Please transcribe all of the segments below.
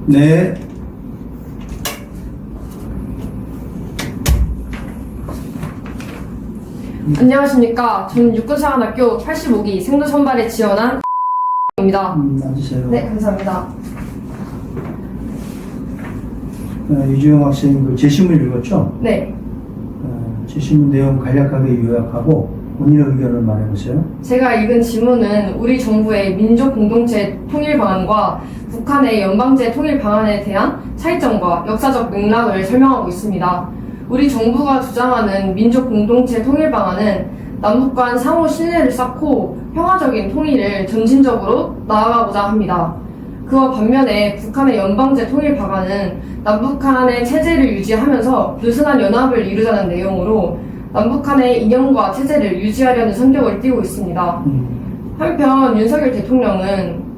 네. 안녕하십니까. 저는 육군사관학교 85기 생도선발에 지원한 입니다. 앉으세요. 네, 감사합니다. 유지영 학생 그 제시문 읽었죠? 네, 제시문 내용 간략하게 요약하고 본인의 의견을 말해보세요. 제가 읽은 지문은 우리 정부의 민족 공동체 통일 방안과 북한의 연방제 통일 방안에 대한 차이점과 역사적 맥락을 설명하고 있습니다. 우리 정부가 주장하는 민족 공동체 통일 방안은 남북 간 상호 신뢰를 쌓고 평화적인 통일을 점진적으로 나아가고자 합니다. 그와 반면에 북한의 연방제 통일 방안은 남북한의 체제를 유지하면서 느슨한 연합을 이루자는 내용으로 남북한의 이념과 체제를 유지하려는 성격을 띠고 있습니다. 한편 윤석열 대통령은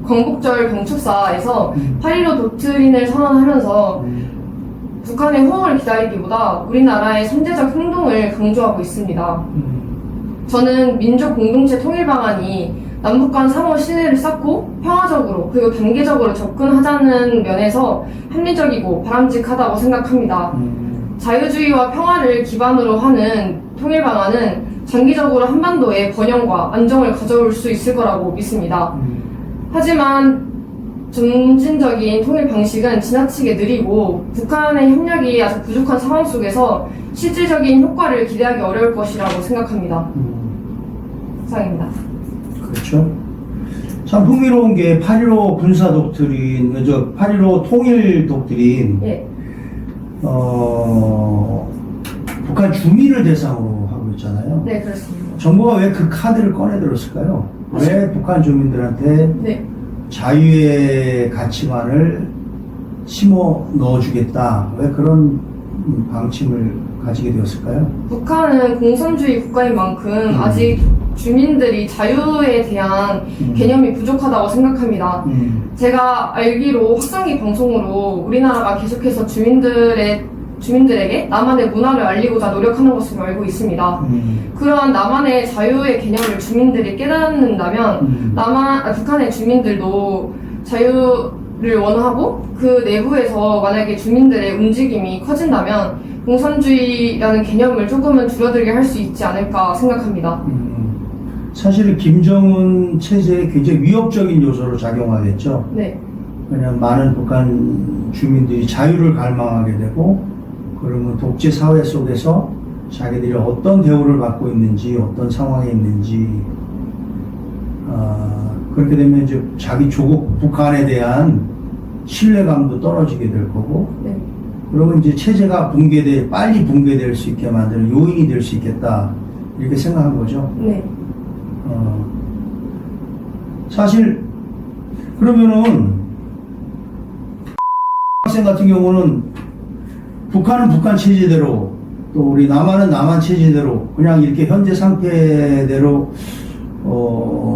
광복절 경축사에서 8.15 도트린을 선언하면서 북한의 호응을 기다리기보다 우리나라의 선제적 행동을 강조하고 있습니다. 저는 민족 공동체 통일 방안이 남북 간 상호 신뢰를 쌓고 평화적으로 그리고 단계적으로 접근하자는 면에서 합리적이고 바람직하다고 생각합니다. 자유주의와 평화를 기반으로 하는 통일 방안은 장기적으로 한반도의 번영과 안정을 가져올 수 있을 거라고 믿습니다. 하지만 점진적인 통일 방식은 지나치게 느리고 북한의 협력이 아주 부족한 상황 속에서 실질적인 효과를 기대하기 어려울 것이라고 생각합니다. 이상입니다. 그렇죠. 참 흥미로운 게 8.15 군사 독트린, 8.15 통일 독트린, 예. 북한 주민을 대상으로 하고 있잖아요. 네, 그렇습니다. 정부가 왜 그 카드를 꺼내 들었을까요? 왜 북한 주민들한테 네. 자유의 가치관을 심어 넣어주겠다. 왜 그런 방침을 가지게 되었을까요? 북한은 공산주의 국가인 만큼 아직 주민들이 자유에 대한 개념이 부족하다고 생각합니다. 제가 알기로 확성기 방송으로 우리나라가 계속해서 주민들에게 남한의 문화를 알리고자 노력하는 것으로 알고 있습니다. 그러한 남한의 자유의 개념을 주민들이 깨닫는다면 북한의 주민들도 자유를 원하고 그 내부에서 만약에 주민들의 움직임이 커진다면 공산주의라는 개념을 조금은 줄어들게 할 수 있지 않을까 생각합니다. 사실은 김정은 체제에 굉장히 위협적인 요소로 작용하겠죠. 네. 왜냐하면 많은 북한 주민들이 자유를 갈망하게 되고 그러면 독재 사회 속에서 자기들이 어떤 대우를 받고 있는지 어떤 상황에 있는지 그렇게 되면 이제 자기 조국 북한에 대한 신뢰감도 떨어지게 될 거고 네. 그러면 이제 체제가 빨리 붕괴될 수 있게 만드는 요인이 될 수 있겠다 이렇게 생각한 거죠. 네. 사실 그러면은 학생 같은 경우는 북한은 북한 체제대로 또 우리 남한은 남한 체제대로 그냥 이렇게 현재 상태대로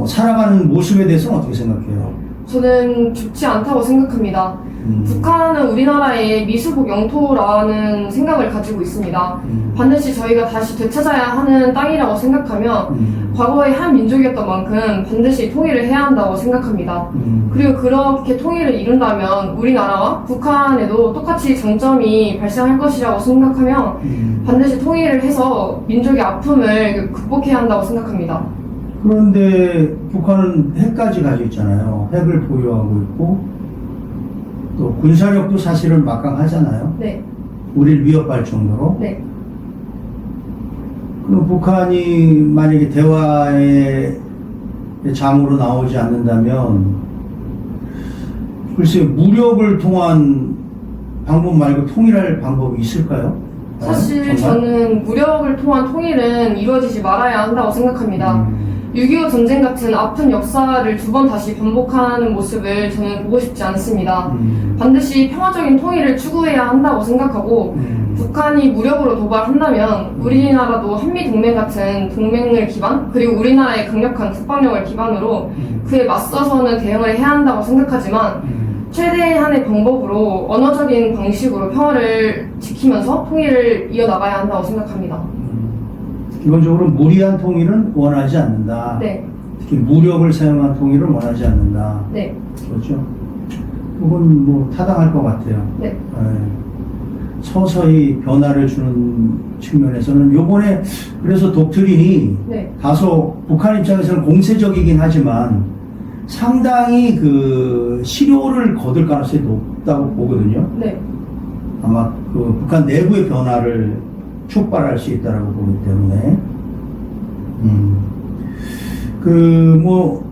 살아가는 모습에 대해서는 어떻게 생각해요? 저는 좋지 않다고 생각합니다. 북한은 우리나라의 미수복 영토라는 생각을 가지고 있습니다. 반드시 저희가 다시 되찾아야 하는 땅이라고 생각하며 과거의 한 민족이었던 만큼 반드시 통일을 해야 한다고 생각합니다. 그리고 그렇게 통일을 이룬다면 우리나라와 북한에도 똑같이 장점이 발생할 것이라고 생각하며 반드시 통일을 해서 민족의 아픔을 극복해야 한다고 생각합니다. 그런데 북한은 핵까지 가지고 있잖아요. 핵을 보유하고 있고 또 군사력도 사실은 막강하잖아요. 네. 우리를 위협할 정도로. 네. 그럼 북한이 만약에 대화의 장으로 나오지 않는다면 글쎄요, 무력을 통한 방법 말고 통일할 방법이 있을까요? 사실 정말? 저는 무력을 통한 통일은 이루어지지 말아야 한다고 생각합니다. 6.25 전쟁 같은 아픈 역사를 두 번 다시 반복하는 모습을 저는 보고 싶지 않습니다. 반드시 평화적인 통일을 추구해야 한다고 생각하고 북한이 무력으로 도발한다면 우리나라도 한미동맹 같은 동맹을 기반 그리고 우리나라의 강력한 국방력을 기반으로 그에 맞서서는 대응을 해야 한다고 생각하지만 최대한의 방법으로 언어적인 방식으로 평화를 지키면서 통일을 이어나가야 한다고 생각합니다. 기본적으로 무리한 통일은 원하지 않는다. 네. 특히 무력을 사용한 통일을 원하지 않는다. 네. 그렇죠. 그건 뭐 타당할 것 같아요. 네. 예. 서서히 변화를 주는 측면에서는 요번에 그래서 독트린이 네. 다소 북한 입장에서는 공세적이긴 하지만 상당히 그 실효를 거둘 가능성이 높다고 보거든요. 네. 아마 그 북한 내부의 변화를 촉발할 수 있다라고 보기 때문에 그 뭐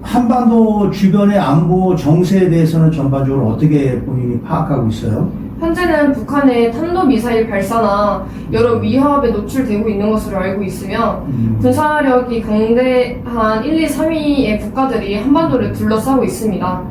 한반도 주변의 안보 정세에 대해서는 전반적으로 어떻게 본인이 파악하고 있어요? 현재는 북한의 탄도미사일 발사나 여러 위협에 노출되고 있는 것으로 알고 있으며 군사력이 강대한 1, 2, 3위의 국가들이 한반도를 둘러싸고 있습니다.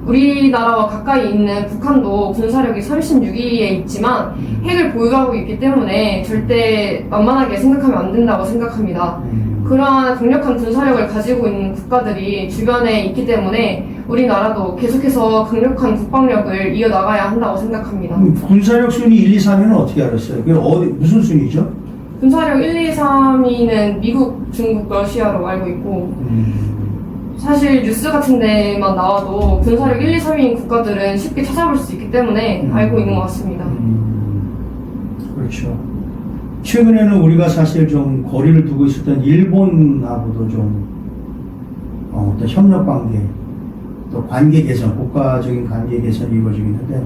우리나라와 가까이 있는 북한도 군사력이 36위에 있지만 핵을 보유하고 있기 때문에 절대 만만하게 생각하면 안 된다고 생각합니다. 그러한 강력한 군사력을 가지고 있는 국가들이 주변에 있기 때문에 우리나라도 계속해서 강력한 국방력을 이어나가야 한다고 생각합니다. 군사력 순위 1, 2, 3위는 어떻게 알았어요? 그게 무슨 순위죠? 군사력 1, 2, 3위는 미국, 중국, 러시아로 알고 있고 사실 뉴스 같은 데만 나와도 군사력 1, 2, 3위인 국가들은 쉽게 찾아볼 수 있기 때문에 알고 있는 것 같습니다. 그렇죠. 최근에는 우리가 사실 좀 거리를 두고 있었던 일본하고도 좀 어떤 협력 관계, 또 관계 개선, 국가적인 관계 개선이 이루어지고 있는데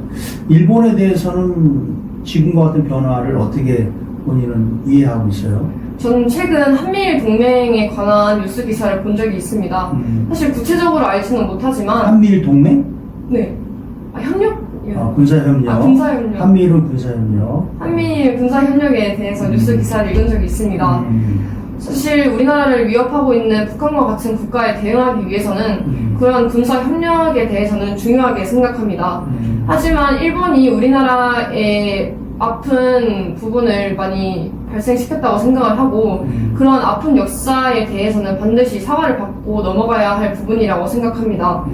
일본에 대해서는 지금과 같은 변화를 어떻게 본인은 이해하고 있어요? 저는 최근 한미일 동맹에 관한 뉴스 기사를 본 적이 있습니다. 사실 구체적으로 알지는 못하지만 한미일 동맹? 네. 협력? 군사협력. 군사협력. 한미일은 군사협력. 한미일 군사협력에 대해서 뉴스 기사를 읽은 적이 있습니다. 사실 우리나라를 위협하고 있는 북한과 같은 국가에 대응하기 위해서는 그런 군사협력에 대해서는 중요하게 생각합니다. 하지만 일본이 우리나라의 아픈 부분을 많이 발생시켰다고 생각을 하고 그런 아픈 역사에 대해서는 반드시 사과를 받고 넘어가야 할 부분이라고 생각합니다.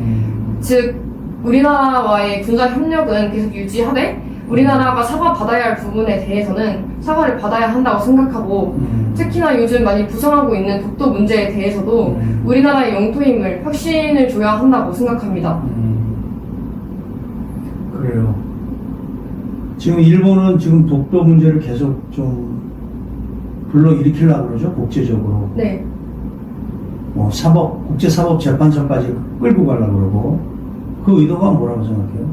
즉 우리나라와의 군사 협력은 계속 유지하되 우리나라가 사과받아야 할 부분에 대해서는 사과를 받아야 한다고 생각하고 특히나 요즘 많이 부상하고 있는 독도 문제에 대해서도 우리나라의 영토임을 확신을 줘야 한다고 생각합니다. 그래요. 지금 일본은 지금 독도 문제를 계속 좀 불러일으키려고 그러죠, 국제적으로. 네. 뭐 국제사법재판소까지 끌고 가려고 그러고. 그 의도가 뭐라고 생각해요?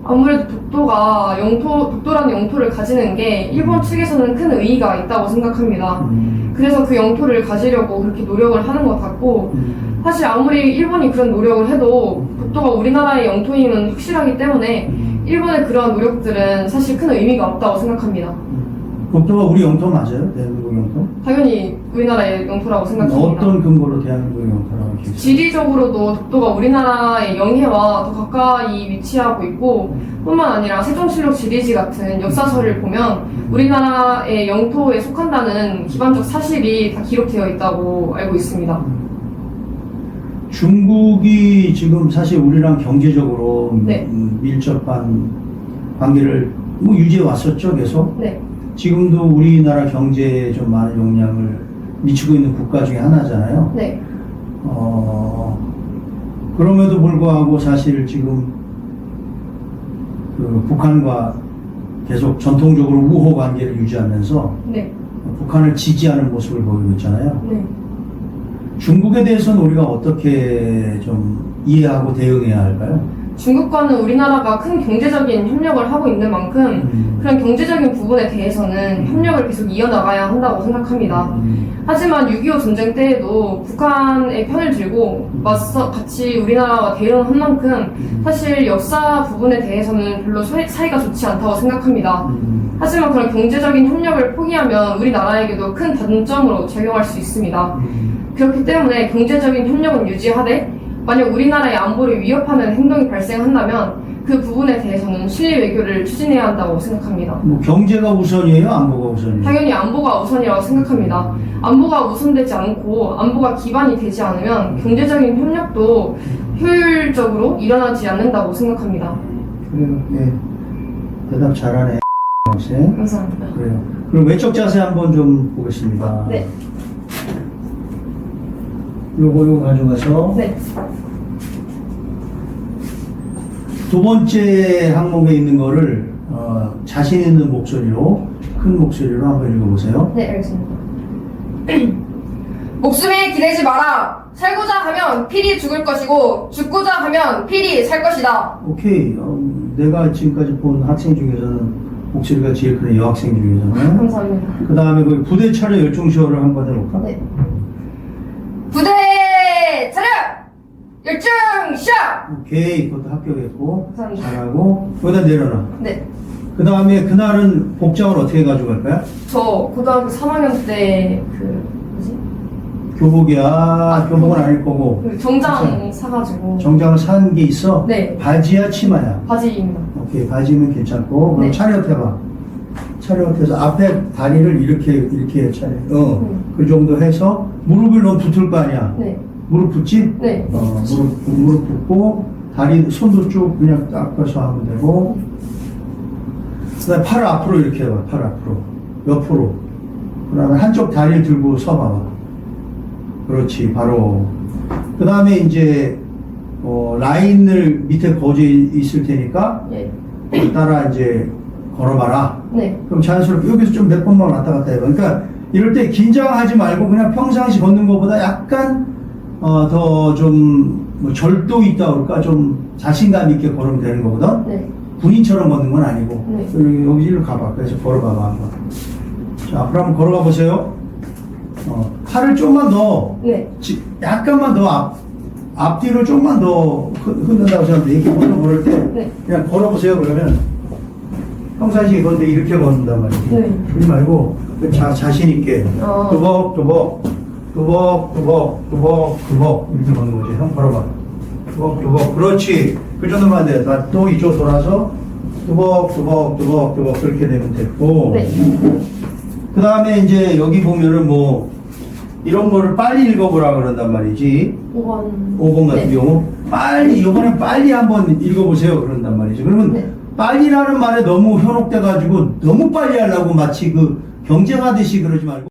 아무래도 독도라는 영토를 가지는 게 일본 측에서는 큰 의의가 있다고 생각합니다. 그래서 그 영토를 가지려고 그렇게 노력을 하는 것 같고 사실 아무리 일본이 그런 노력을 해도 독도가 우리나라의 영토임은 확실하기 때문에 일본의 그러한 노력들은 사실 큰 의미가 없다고 생각합니다. 독도가 우리 영토 맞아요? 대한민국 영토? 당연히 우리나라의 영토라고 생각합니다. 어떤 근거로 대한민국 영토라고 하시죠? 지리적으로도 독도가 우리나라의 영해와 더 가까이 위치하고 있고 뿐만 아니라 세종실록 지리지 같은 역사서를 보면 우리나라의 영토에 속한다는 기반적 사실이 다 기록되어 있다고 알고 있습니다. 중국이 지금 사실 우리랑 경제적으로 네. 밀접한 관계를 뭐 유지해 왔었죠, 계속. 네. 지금도 우리나라 경제에 좀 많은 영향을 미치고 있는 국가 중에 하나잖아요. 네. 그럼에도 불구하고 사실 지금 그 북한과 계속 전통적으로 우호 관계를 유지하면서 네. 북한을 지지하는 모습을 보이고 있잖아요. 네. 중국에 대해서는 우리가 어떻게 좀 이해하고 대응해야 할까요? 중국과는 우리나라가 큰 경제적인 협력을 하고 있는 만큼 그런 경제적인 부분에 대해서는 협력을 계속 이어나가야 한다고 생각합니다. 하지만 6.25 전쟁 때에도 북한의 편을 들고 같이 우리나라와 대응한 만큼 사실 역사 부분에 대해서는 별로 사이가 좋지 않다고 생각합니다. 하지만 그런 경제적인 협력을 포기하면 우리나라에게도 큰 단점으로 작용할 수 있습니다. 그렇기 때문에 경제적인 협력은 유지하되 만약 우리나라의 안보를 위협하는 행동이 발생한다면 그 부분에 대해서는 실리 외교를 추진해야 한다고 생각합니다. 뭐 경제가 우선이에요? 안보가 우선이에요? 당연히 안보가 우선이라고 생각합니다. 안보가 우선되지 않고 안보가 기반이 되지 않으면 경제적인 협력도 효율적으로 일어나지 않는다고 생각합니다. 그래요. 예. 대답 잘하네. 학생. 감사합니다. 그래요. 그럼 외적 자세 한번 좀 보겠습니다. 네. 요거 가져가서 네. 두 번째 항목에 있는 거를 자신 있는 목소리로, 큰 목소리로 한번 읽어보세요. 네, 알겠습니다. 목숨에 기대지 마라. 살고자 하면 필히 죽을 것이고 죽고자 하면 필히 살 것이다. 오케이. 내가 지금까지 본 학생 중에서는 목소리가 제일 큰 여학생 중에서는. 감사합니다. 그 다음에 그 부대 차려 열중시호를 한번 해볼까? 네. 부대 차렷! 열중 시작! 오케이. 그것도 합격했고. 감사합니다. 잘하고. 거기다 내려놔. 네. 그 다음에 그날은 복장을 어떻게 가져갈 거야? 저 고등학교 3학년 때 뭐지? 교복이야. 교복은 아닐 거고. 그 정장 사가지고. 정장을 산 게 있어? 네. 바지야, 치마야? 바지입니다. 오케이. 바지면 괜찮고. 그럼 네. 차렷 해봐. 차렷해서 앞에 다리를 이렇게 차려. 그 정도 해서 무릎을 넌 붙을 거 아니야? 네. 무릎 붙지? 네. 무릎 붙고, 다리, 손도 쭉 그냥 닦아서 하면 되고, 그 다음에 팔을 앞으로 이렇게 해봐. 팔 앞으로. 옆으로. 그 다음에 한쪽 다리를 들고 서봐봐. 그렇지. 바로. 그 다음에 이제, 라인을 밑에 거져 있을 테니까, 예. 따라 이제 걸어봐라. 네. 그럼 자연스럽게 여기서 좀 몇 번만 왔다 갔다 해봐. 그러니까 이럴 때 긴장하지 말고 그냥 평상시 걷는 것보다 약간 더 좀 뭐 절도 있다 그럴까 좀 자신감 있게 걸으면 되는 거거든. 네. 군인처럼 걷는 건 아니고. 네. 여기 일로 가봐. 그래서 걸어봐봐 한번. 자, 앞으로 한번 걸어가 보세요. 팔을 좀만 더 네. 약간만 더 앞뒤로 좀만 더 흔든다고 생각하면 이렇게 먼저 걸을 때 네. 그냥 걸어보세요. 그러면 평상시에 걷는데 이렇게 걷는단 말이에요. 네. 그러지 말고 자신 있게 두벅두벅 이렇게 걷는 거지. 형 걸어봐. 두벅두벅. 그렇지. 그 정도만 안 돼. 나 또 이쪽 돌아서 두벅두벅 그렇게 되면 됐고. 네. 그 다음에 이제 여기 보면은 뭐 이런 거를 빨리 읽어보라 그런단 말이지. 5번 같은 네. 경우 이번엔 빨리 한번 읽어보세요 그런단 말이지. 그러면 네. 빨리라는 말에 너무 현혹돼가지고 너무 빨리 하려고 마치 그 경쟁하듯이 그러지 말고